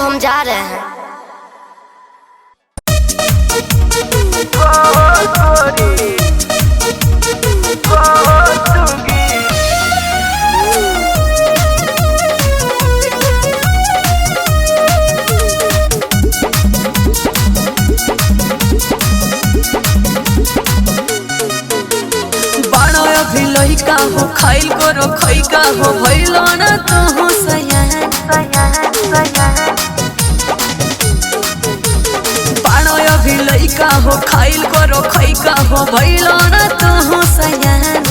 तो हम जा रहे हैं। लइका हो खाइल करो खइका हो भइल ना तो सयान बाणो अभी लइका हो खाइल करो खइका हो भइल ना तो सयान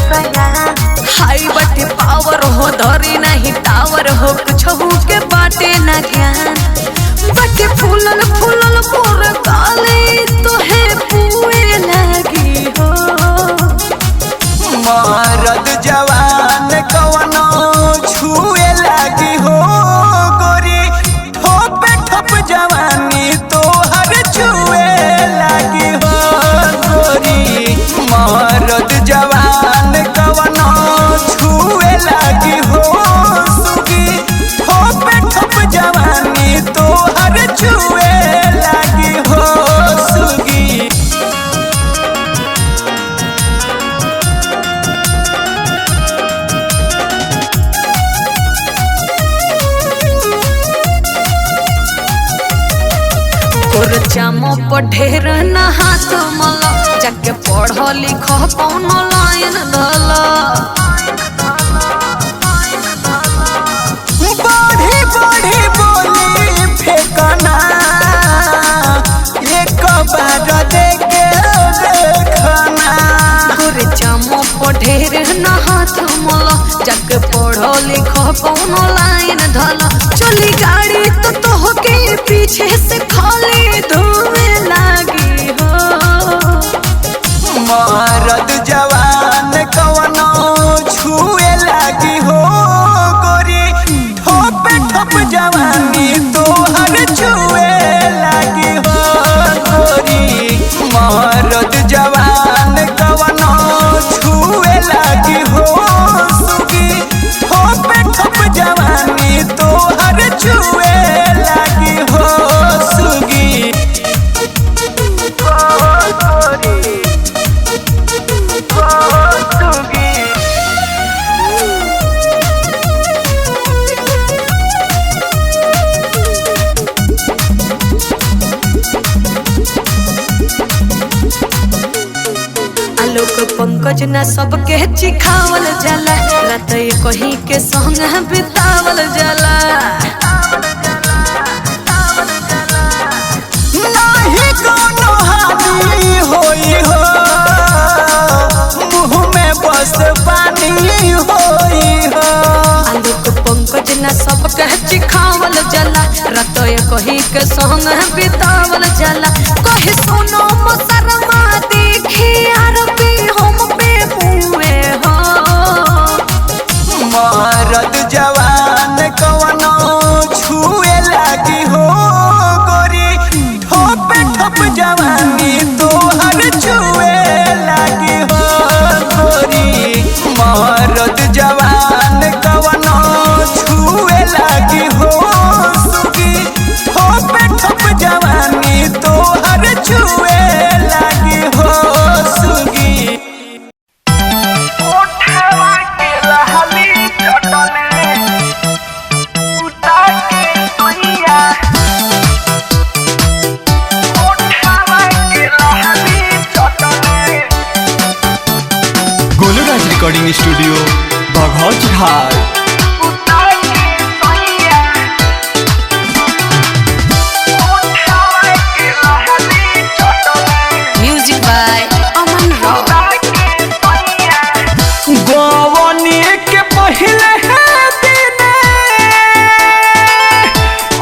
हाई बटे पावर हो धरी नहीं टावर हो कुछ हो के बाटे ना ज्ञान बटे फूलल फूलल मोर काले तो है पुए लगी हो मरद जवान कवनो छुए लगी हो गोरी ठोपे ठोप जवानी तोहर छुए लगी हो गोरी मरद जवान कवनो छुए लगी हो सुगी ठोपे ठोप जवानी तोहर छुए लगी हो सुगी। जामो पढ़ेर ना हाथ मला जाके पढ़ लिख कौनो लाइन दला बढ़ी बढ़ी बोली फेंकना एक बार देखे देखना तोरे जामो पढ़ेर ना हाथ मला जाके पढ़ लिख कौनो लाइन धला चली गाड़ी तो तोहके पीछे से खाली धुएं लागी हो मरद जवान कवनो छुए लगी हो गोरी ठोप ठोप जवानी तोहर छुए लगी हो गोरी मरद जवान कवनो छुए लगी हो सुगी ठोप ठोप जवानी तोहर छुए लगी हो सुगी। आलोक पंकज ना सबके चिखावल जाला रात कहीं के संग बितावल जाला नहीं कोनो हानि होई हो मुँह में बस पानी होई हो आलोक पंकज ना सबके चिखावल जाला रात कहीं के संग बितावल जाला कहे सुनो मसरमा देखी आरती हम पे मुए हो मरद जवान कवनो छुए लगी हो गोरी ठोप ठोप जवानी तोहर छुए लगी हो गोरी मरद जवान कवनो छुए लगी हो सुगी ठोप ठोप जवानी तोहर छुए लगी हो सुगी। गोलूराज रिकॉर्डिंग स्टूडियो बघौच घाट। म्यूजिक बाय अमन राव। गोवनी के पहले दिने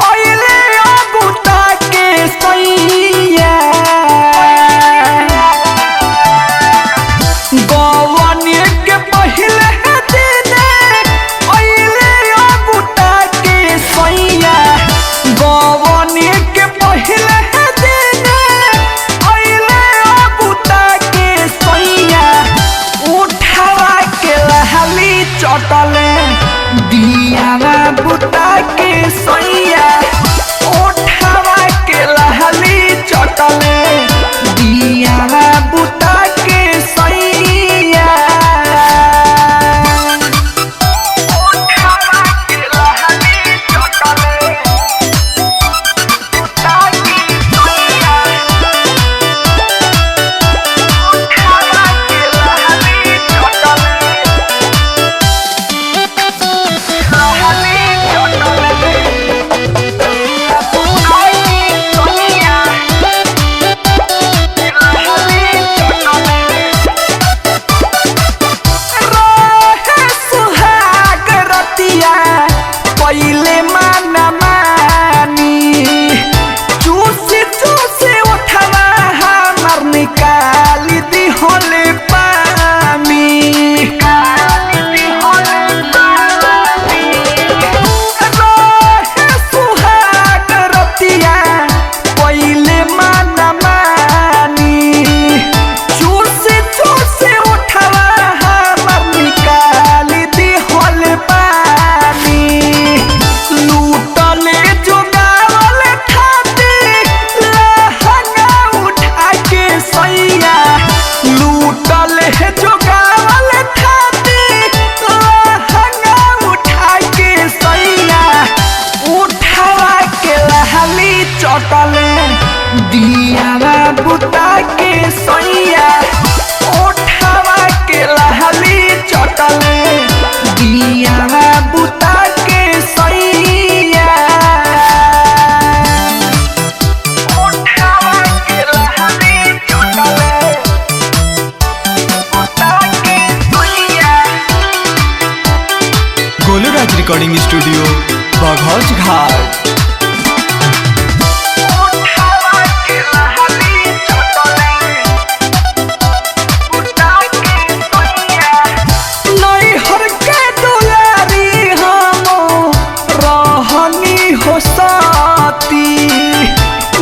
ओइले अगुता के सैया गोवनी के पहले दिने चटले दियावा बुता के सैया ओठावा के लहली चटले दियावा बुता के सैया ओठावा के लहली चटले बुता के सैया। गोलूराज रिकॉर्डिंग स्टूडियो बघौच घाट।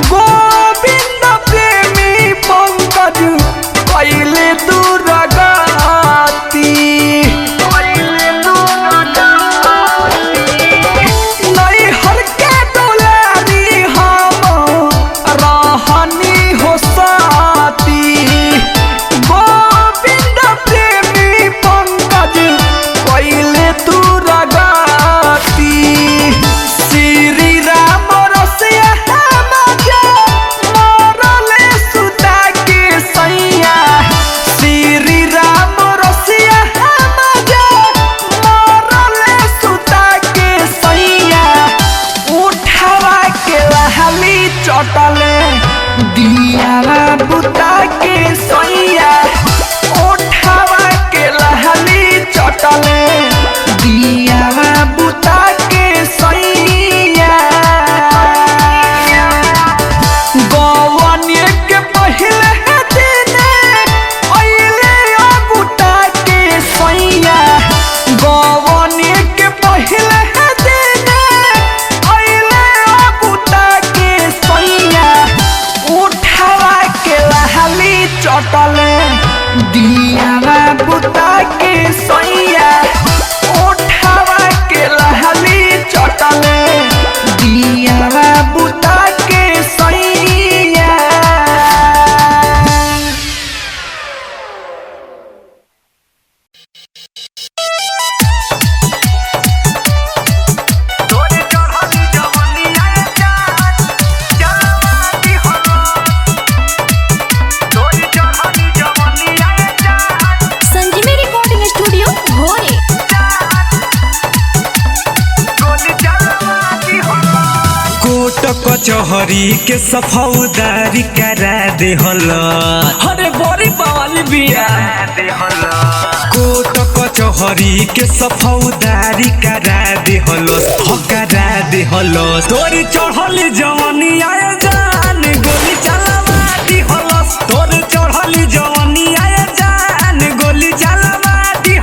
गोविंद प्रेमी पंकज कैले दुर्गति नैहर के दुलारी हम रहनी हो साथी गोविंद प्रेमी पंकज कैले दुर्गति श्री राम रसिया मरले सुता के सैया श्री राम रसिया मरले सुता के सैया उठावा के लहली चटले दियावा बुता के सैया उठावा के लहली चटले दियावा बुता के सैया। गवने के पहले दिन अइले अगुटा के सैया गवने के पहले दिन अइले अगुटा के सैया उठावा के लहली चटले दियावा बुता के सैया उठावा के लहली चटले दियावा बुता के सैया। संजीवी रिकॉर्डिंग स्टूडियो भोरे। कोट कचहरी के सफौदारी करा दे अरे बड़ी बवाल बिया कोट कचहरी के सफौदारी करा दे करा दे तोरी चढ़ल जवानी आए जान गोली चलावा दी तोरी चढ़ल जवानी आए जान गोली चलावा दी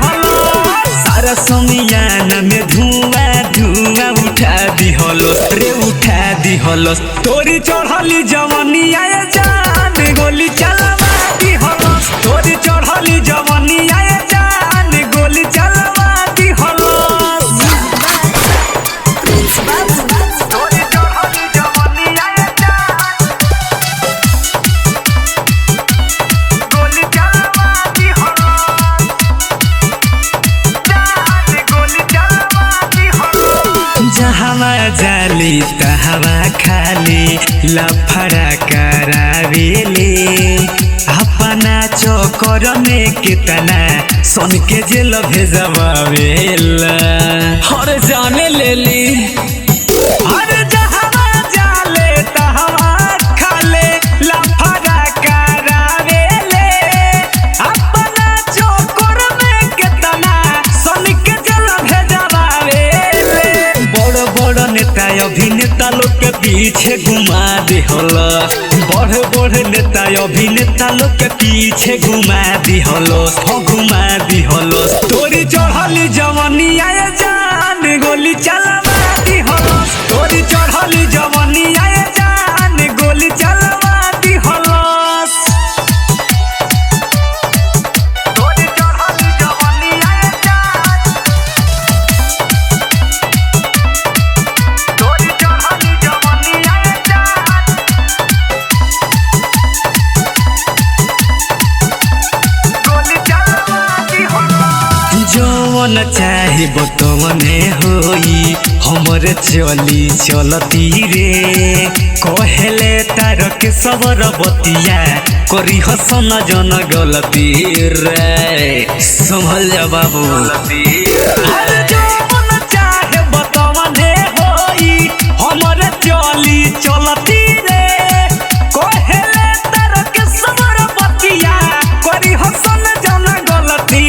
सारा समियाना में धुआं धुआं उठा दी रे उठा दी तोरी चढ़ली जवानी आए जान गोली चलावा दी तोरी चढ़ली जवानी आए जान गोली चलावा दी तोरी चढ़ली जवानी आए जान गोली चलावा दी जान गोली चलावा दी जहाँ जाली तहवा खाली लफड़ा करावेले अपना चौकर में कितना सन के जेल भेजवावेला अरे जाने ले ली अरे जहाँ जाले तहवा खाले लफड़ा करावेले अपना चौकर में कितना सन के जेल भेजवावेले बड़ बड़ नेता अभिनेता लोग के पीछे घुमा दे बड़ बड़ नेता अभिनेता लोग के पीछे घुमा दी घुमा दी तोरी चढ़ली जवानी आए जान गोली चलावा दी तोरी चढ़ली जवानी आए जान गोली चलावा दी तोरी चढ़ली जवानी आए जान तोरी चढ़ली जवानी आए जान गोली चलावा दी जवन चाहे बतवने होई हम हमरे चली चलती रे कहले तार के सबर बतिया करी हसन जन गलती रे संभल जा बाबू अरे जो मन चाहे बतावने होई हमरे चली चलती रे कहले तार के सबर बतिया करी हसन जन गलती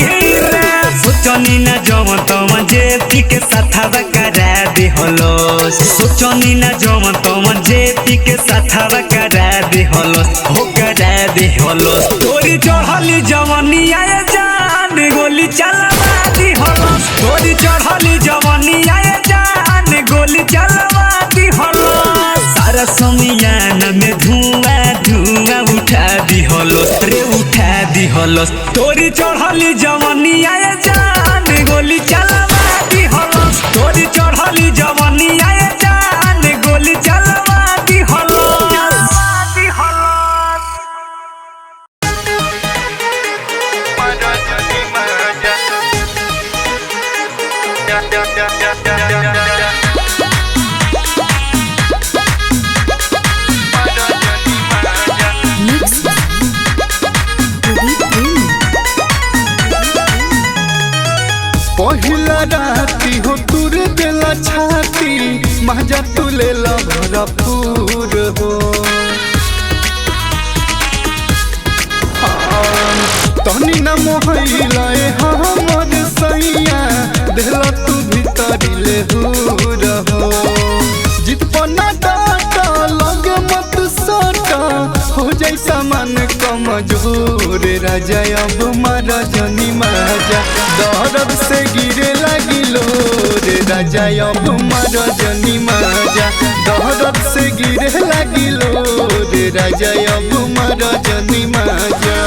रे सोचनी ना जम तम जेती के साथवा करा दे हलोस सोचनी ना जम तम जेती के साथवा करा दे हलोस हो करा दे हलोस तोरी चढ़ली जवानी आए जान गोली चलवा दी हलोस तोरी चढ़ली जवानी आए जान गोली चलवा दी हलोस सारा समियान में धुआं धुआं उठा दी हलोस रे उठा दी हलोस तोरी चढ़ली जवानी आए जान गोली चलवा दी हलोस तोरी चढ़ली जवानी आए जान गोली चलवा दी हलोस पहिला राती हो तुर देला छाती महजा तुले भरपूर हो तनी न मोहला हमर सैया देला तू भीतरी ले हूर हो जित पना डाटा लग मत सटा हो जैसा मन कमजोर राजा अब मारा जनी माजा दर्द से गिरे लगिलो रे राजा अब मारा जनी माजा दर्द से गिरे लगिलो रे राजा अब मारा जनी माजा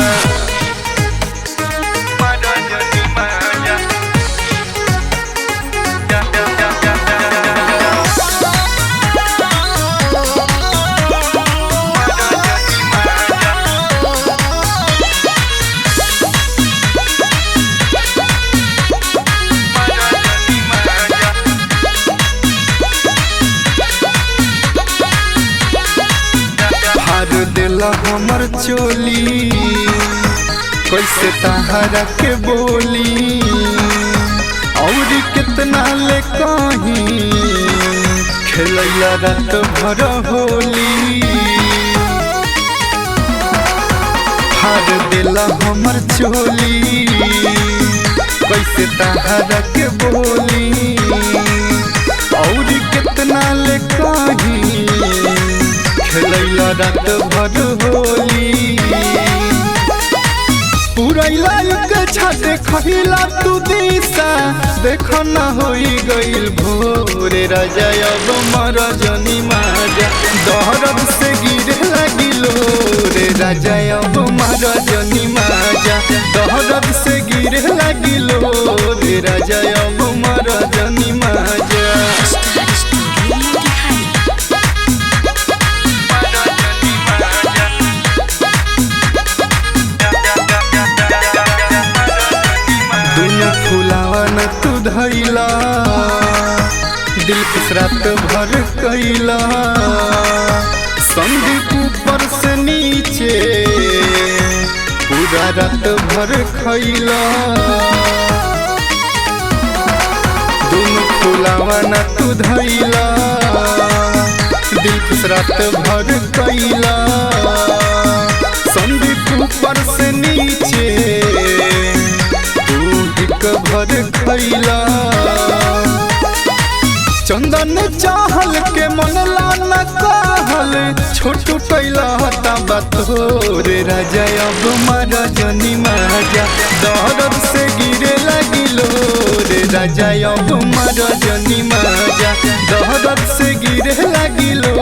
हमर चोली कैसे तहरा के बोली और कितना ले कहीं खेलैया रात भर होली हार दिला हमर चोली कैसे तहरा के बोली और कितना ले कहीं खेलैला रात भर होली पुरैला के छाते खहिला तू दिशा देख न होई गइल भोरे राजा अब मर जनी माजा दर्द से गिरे लगिलो रे राजा अब मर जनी माजा दर्द से गिरे लगिलो रे राजा अब मर जनी माजा तू धैला दिल कुछ रात भर कैला संदीप ऊपर से नीचे पूरा रात भर खैला दोनों फुलावा न तू धैला दिल कुछ रात भर कैला संदीप ऊपर से नीचे भर खैला चंदन चाहल के मनला न कहल छोटू कैला तबा तोरे राजा अब मारा जनी माजा दर्द से गिरे लगिलो रे राजा अब मारा जनी माजा दर्द से गिरे लगिलो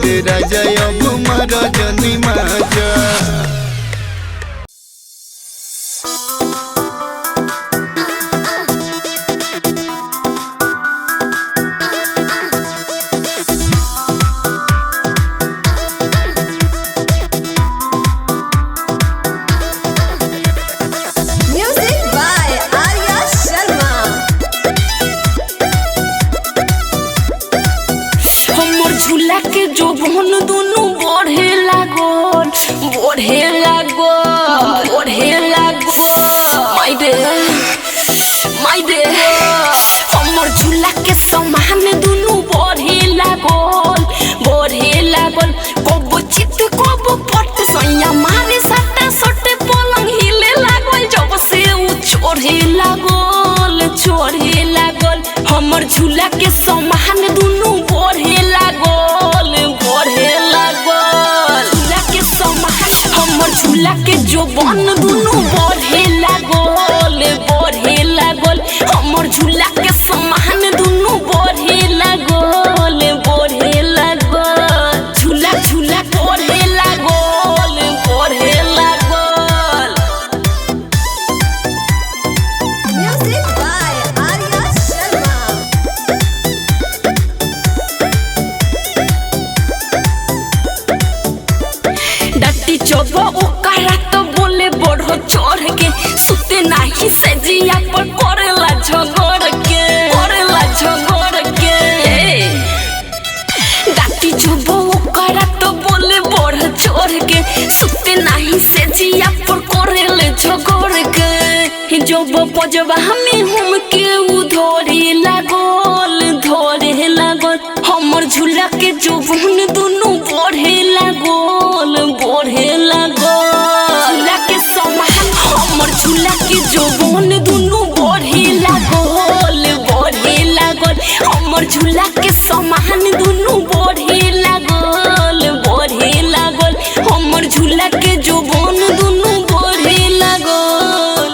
रे राजा अब मारा जनी माजा बढ़े लागो माइडे हमर झूला के समान दुनु बढ़े लागल कबो चित कबो पट सैया मारे सट्टा सट्टे पलंग हिले लागल जब से उ चढ़े लागल हमर झूला के समान दुनु बढ़े लागल झूला के समान हमर झूला के जोबन दुनु बढ़े लागल हमर झूला के समान दुनु बढ़े लागल झूला बढ़े लागल Music by Arya Sharma. डट्टी चोबो ओकरा तो बोले बढ़ो चढ़ के सुते नाही से जिया पर करेला झगड़ के डट्टी चोबो ओकरा तो बोले बढ़ चढ़ के सुते नाही से जिया पर करेले झगड़ के जब पजवा हमें हम के उ धरे लागल हमर झूला के जोबन दुनु बढ़े लागल झूला के समान हमर झूला के जोबन दुनु बढ़े लागल हमर झूला के समान दुनु बढ़े लागल हमर झूला के जोबन दुनु बढ़े लागल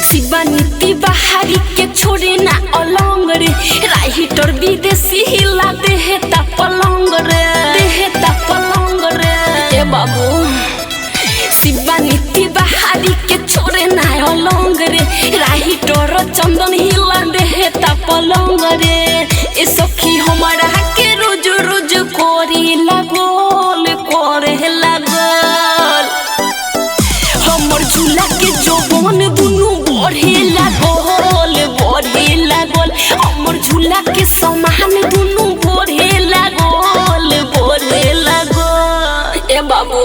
शिवानीति बाहरी के छोड़े ना अलंग रे राइटर विदेशी हिला देहता पलंग रे ए बाबू शिवानीति बाहरी के छोड़े ना अलंग रे राइटर चंदन हिला देहता पलंग रे ए सखी हमारा के रोज करे लागल हमर झूला के जोबन दुनु बढ़े लागल हमर झूला के समान दुनु बढ़े लागल ए बाबू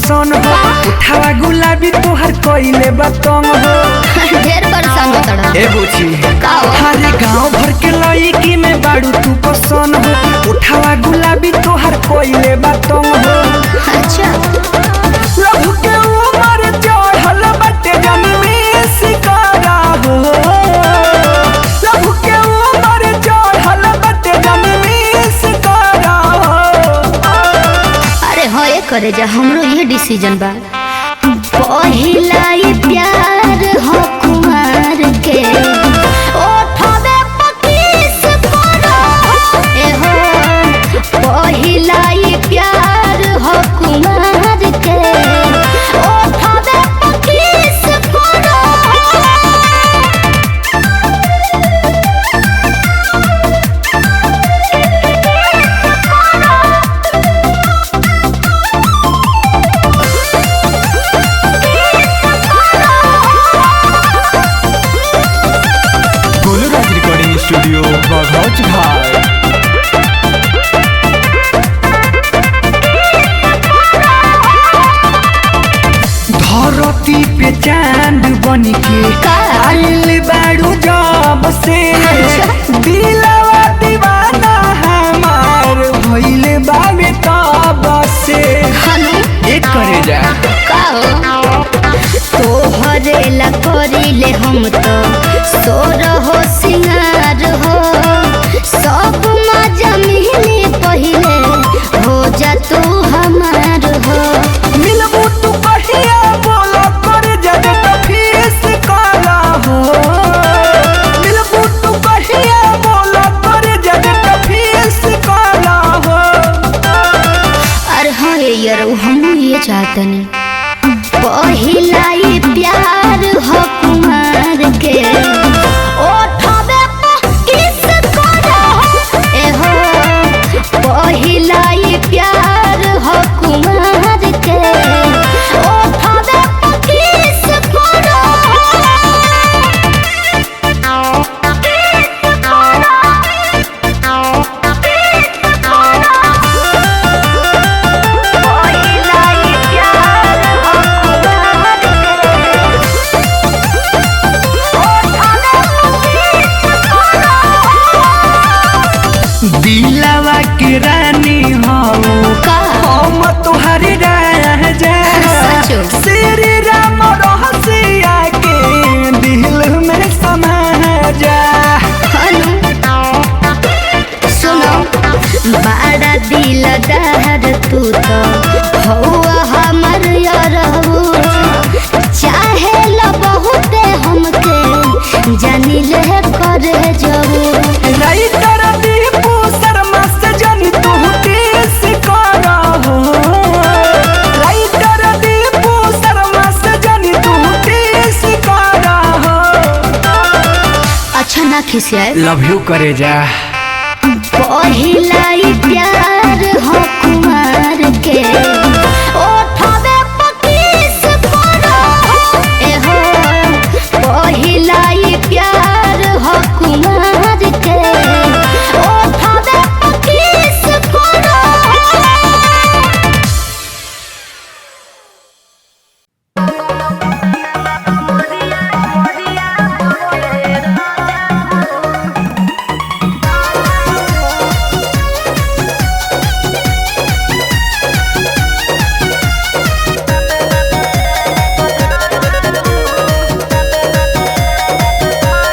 पसंद हो उठावा गुलाबी तोहर कोइले बतंग हो ढेर परेशान होता ए बुची का हो? हरे गांव भर के लड़की में बाड़ू तू पसंद हो उठावा गुलाबी तोहर कोइले बतंग हो अच्छा लहू के उमर चढ़ल बटे जन में शिकारा हो लहू के उमर चढ़ल बटे जन में शिकारा हो अरे हाँ ये करे जा हमरो ये डिसीजन बा पहिला ये प्यार हो कुमार के ओठवे पकीस करो ए हो पहिला ये प्यार हो कुमार के ओठवे पकीस करो गोलूराज रिकॉर्डिंग स्टूडियो बघौच घाट। धरती पे चांद बन के आइल बाड़ू जब से दिलवा दीवाना हमार भइल बावे तब से एक करे जा तोहरे ला करिले हम तो सोर हो सिंगार हो सब मजा मिली पहिले हो जा तू हमार हो मिलबू तू कहिया बोला कर जब फीस काला हो मिलबू तू कहिया बोला कर जब फीस काला हो अरे हाँ यार हम ये चाहतनी पहिला ये प्यार हो कुमार के ओठवे किस करो ए हो पहिला ये प्यार हो कुमार के ओठवे किस करो पहिला ये प्यार हो कुमार दिलवा के रानी हो का? हम तुहरी राजा सचो? श्री राम रहसिया के दिल में समा जा सुनो बड़ा दिलदार तू तो हौवा हमर यारहु चाहे ला बहुते हमके जानी ले करे जाऊ राइटर दीपू शर्मा से जानी तू टेस करा हो राइटर दीपू शर्मा से जानी तू टेस करा हो अच्छा ना खिसियाए लव यू करे जा पहिला ये प्यार हो कुमार के ओठवे पकीस करो ए हो पहिला ये प्यार हो कुमार के ओठवे पकीस करो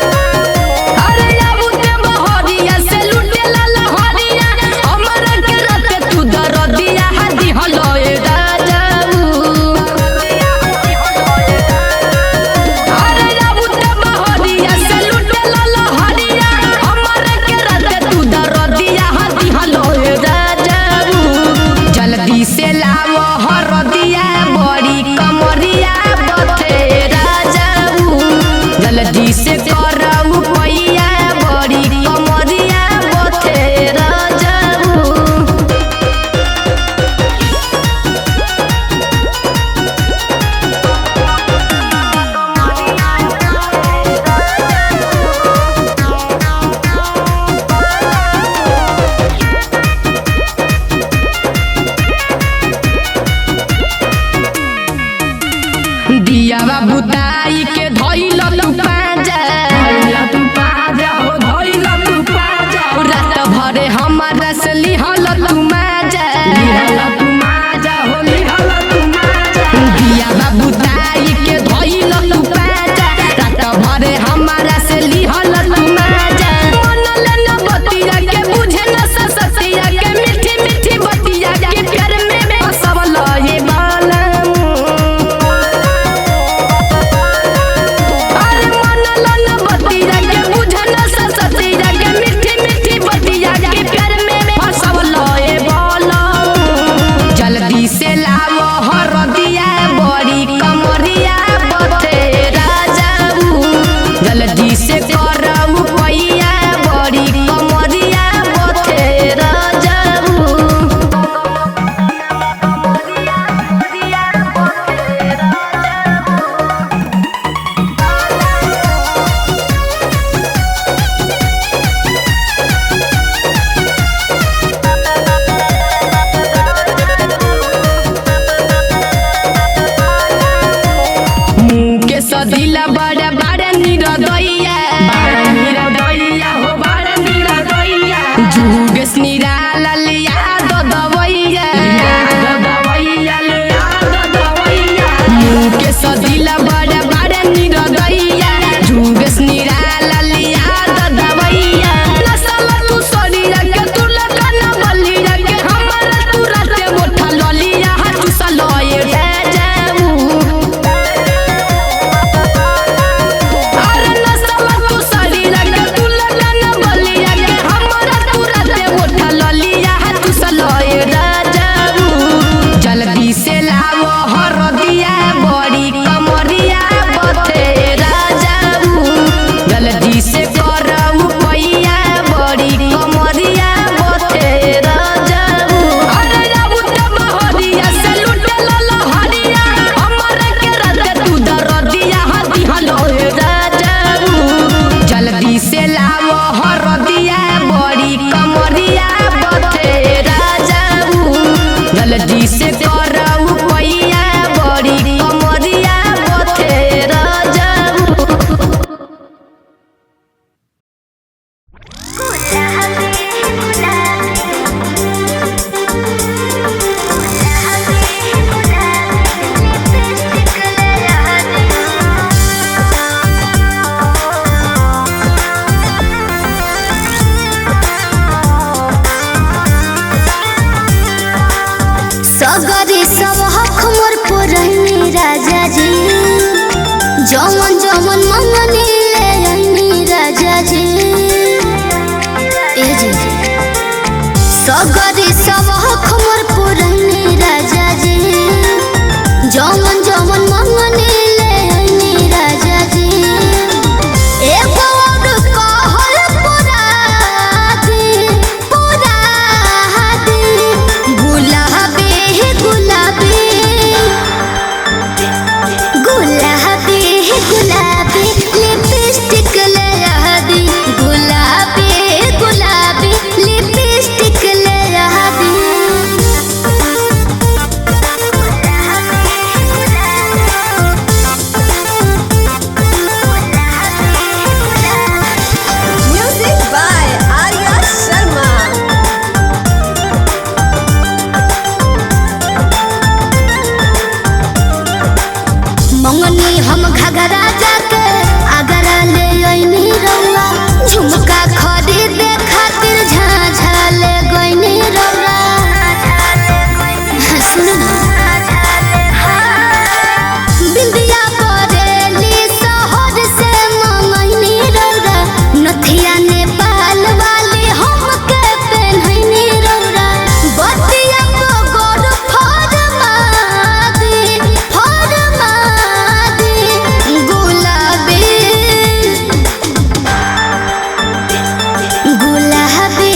अरे अब ते हरदिया बड़ी कमरिया बथे राजाऊ जल्दी से करऊ पैया बड़ी कमरिया बथे राजाऊ। सगरी सब हक मोर पुरनी राजा जी जमन जमन मंगनी ले आईनी राजा जी ए जी सगरी सब हक मोर पुरनी राजा जी जमन जमन मंगनी ले आईनी राजा जी एगो और कहल पुरा दी गुलाबी गुलाबी गुलाबी गुलाबी लिपस्टिक ले आ दी गुलाबी गुलाबी लिपस्टिक ले आ दी। Music by Arya Sharma. मंगनी हम घगरा जाके आगरा ले आईनी रौला झुमका खरीदे खातिर झाझा ले गईनी रौला सुन बिंदिया बरेली शहर से मंगनी रौला नथिया नेपाल वाली हमके पहननी रौला बतिया को गोर फरमा दी गुलाबी गुलाबी गुलाबी